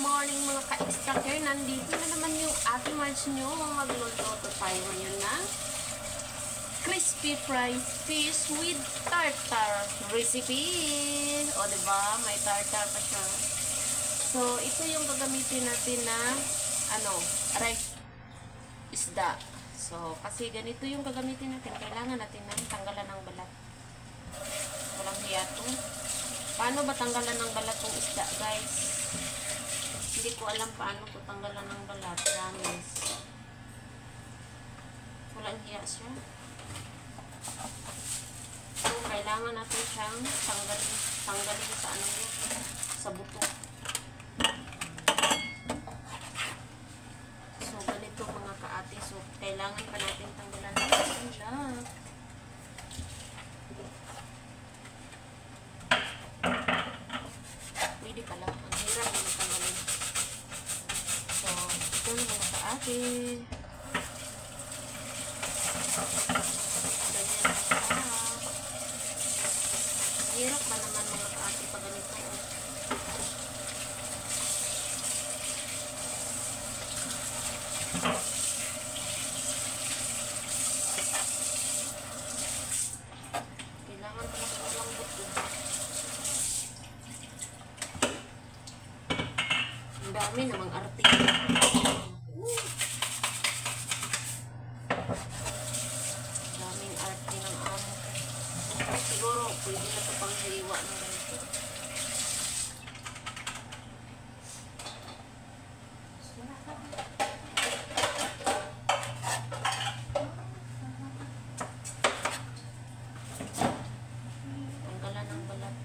morning mga ka-extractor. Nandito na naman yung Ate Marge nyo. Magluluto tayo ngayon ng crispy fried fish with tartar recipe. O diba? May tartar pa siya. So, ito yung gagamitin natin na rice isda. So, kasi ganito yung gagamitin natin. Kailangan natin na tanggalan ng balat. Walang hiyato. Paano ba tanggalan ng balat ng isda, guys? Hindi ko alam paano ko tanggalan ng balat. Promise. Walang hiya siya. So, kailangan natin siyang tanggalin sa sa buto. So, ganito mga kaate. So, kailangan pa natin tanggalan ng balat. Pwede pala. Ang hirap na matanggalin. So, ito yung mga kaate. Ganyan na siya. Hirap pa naman mga kaate pag ganito. Kailangan pala sa walang buto. Ang dami namang arte. Daming arte ng amo. Siguro, pwede na ito pang hiliwa ng ganito. Tanggalan ng balat.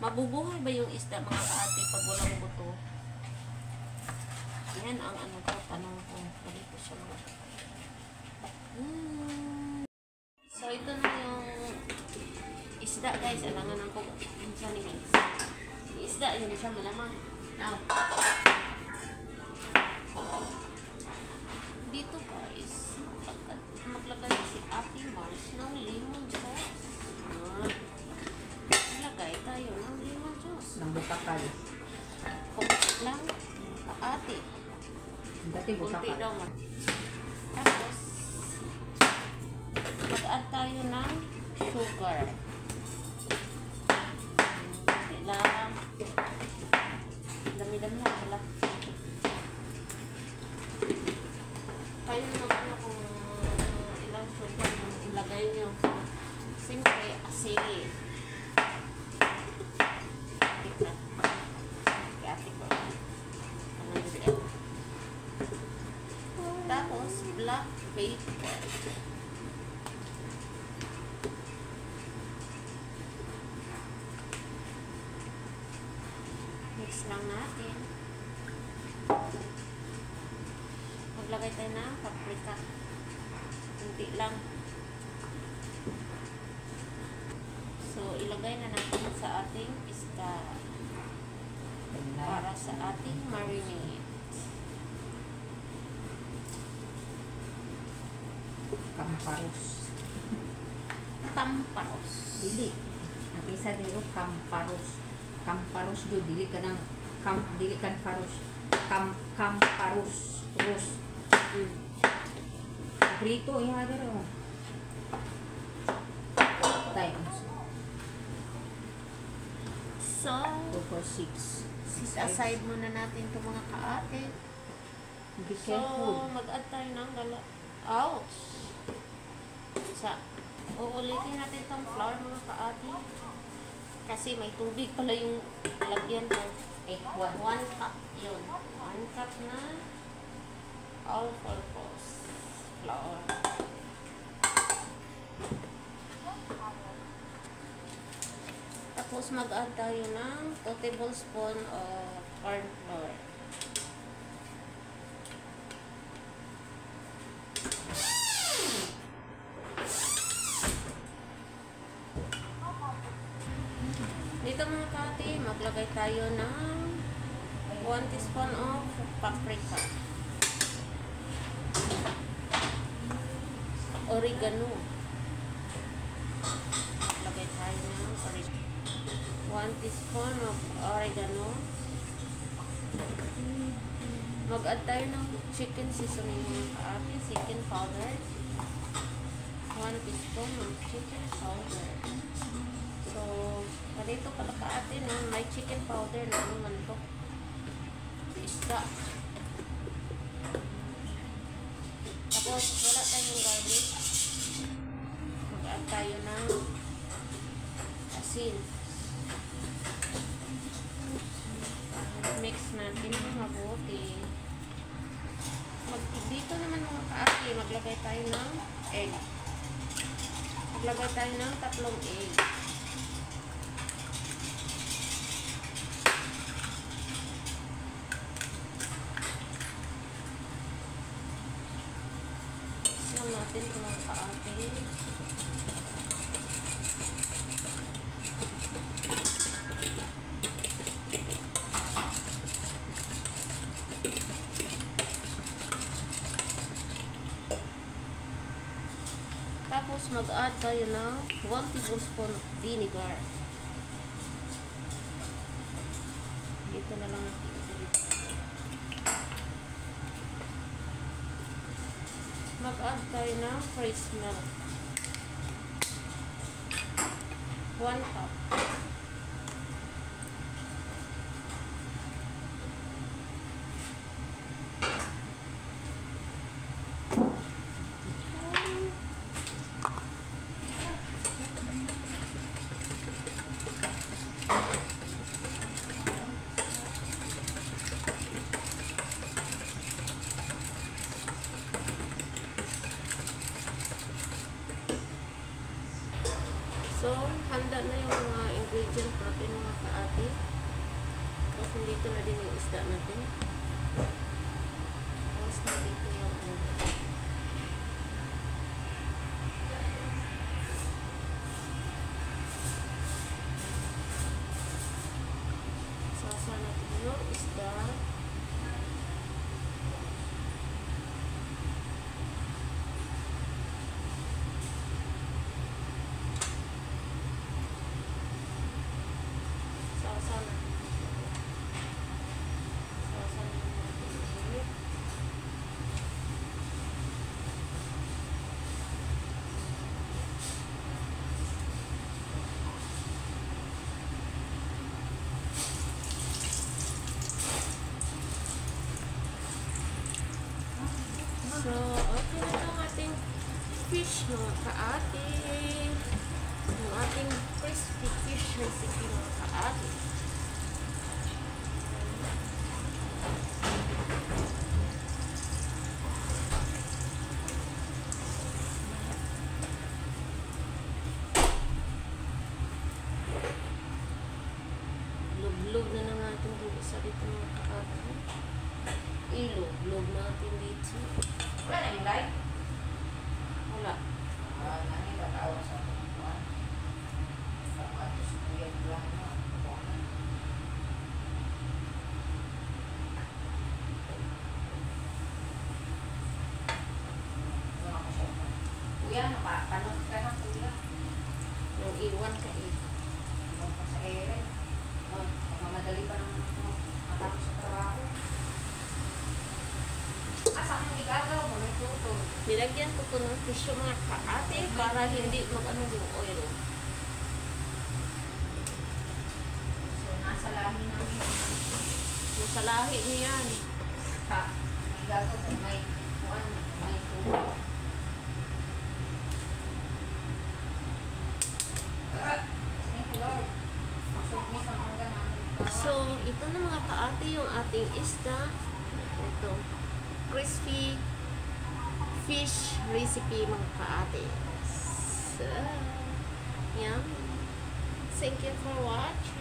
Mabubuhay ba yung isda mga kaate pag walang buto? Yan ang tanong ko. Pwede ko siya mga So, ito na yung isda, guys. Alangan ang ko. Yung siya ni guys. Yung isda, yun siya malamang. Dito, guys. Maglagay si Ate Marge ng lemon sauce. Maglagay tayo ng lemon sauce. Ng butakal. Kunti lang. Kaate. Dati butakal. Kunti daw. Tapos, mag-add tayo ng sugar. Kunti lang. Dami-dami lang pala. Kayo naman kung ilang sugar yung ilagay nyo. Siyempre, asin. Tapos, black pepper. Mix lang natin. Maglagay tayo ng paprika. Kunti lang. So, ilagay na natin sa ating isda. Para sa ating marinade. Kamparos. Tamparos. Dili. Ang isa dito, kamparos. Kamparos do. Dili ka ng dili kan paros. Kamparos. Ros. Prito. Yung ada rin. Tayo. So, 2 for 6. sit aside muna natin itong mga kaate. Be So, careful. mag-add tayo ng ouch! Uulitin natin itong flour mga kaate. Kasi may tubig pala yung lagyan ko. 1 cup yun. 1 cup na all-purpose flour. Tapos mag-add tayo ng 2 tablespoon of corn flour. dito mga kati, maglagay tayo ng 1 teaspoon of paprika. Oregano. Maglagay tayo ng oregano. 1 teaspoon of oregano. Mag-add tayo ng chicken seasoning mga kaati, chicken powder. 1 teaspoon of chicken powder. So, dito pala kaati na may chicken powder na naman to. Isda. Tapos, wala tayong garlic. Mag-add tayo ng asin. Mix natin ng mabuti. Dito naman mga kaati, maglagay tayo ng egg. Maglagay tayo ng 3 egg. Siyan natin ito mga kaati. Tapos mag-add tayo ng 1 tablespoon of vinegar. Dito na lang natin ito. Mag-add tayo ng fresh milk. 1 cup. So, handa na yung mga ingredient natin mga kaati. Tapos, dito na din yung isda natin. Tapos, dito yung sasa natin yung isda. So, okay na yung ating fish mga kaati. Yung ating crispy fish recipe mga kaati. Log-log na lang natin dito sa dito mga kaati. Ilog-log natin dito. Wala na yung light? Wala. Nani tatawa sa kuwan. Sa atos kuya lang na. Kuya, napapanot ka na kuya. Nung iwan ka eh. Huwag ka sa ere. Mamadali pa naman ako matapos sa trabaho. Saan ang igagaw mo? May tuto. Nilagyan ko ng tissue mga kaate para hindi mag-ano yung oil. So, nasa lahi namin. Yung sa lahi niya yan. Ha? Igagaw mo. May kuwan. May tuto. Thank you, Lord. Masubmis ang hanggang namin. So, ito na mga kaate yung ating isda. Ito. Crispy fish recipe mga kaate. So, yan. Thank you for watching.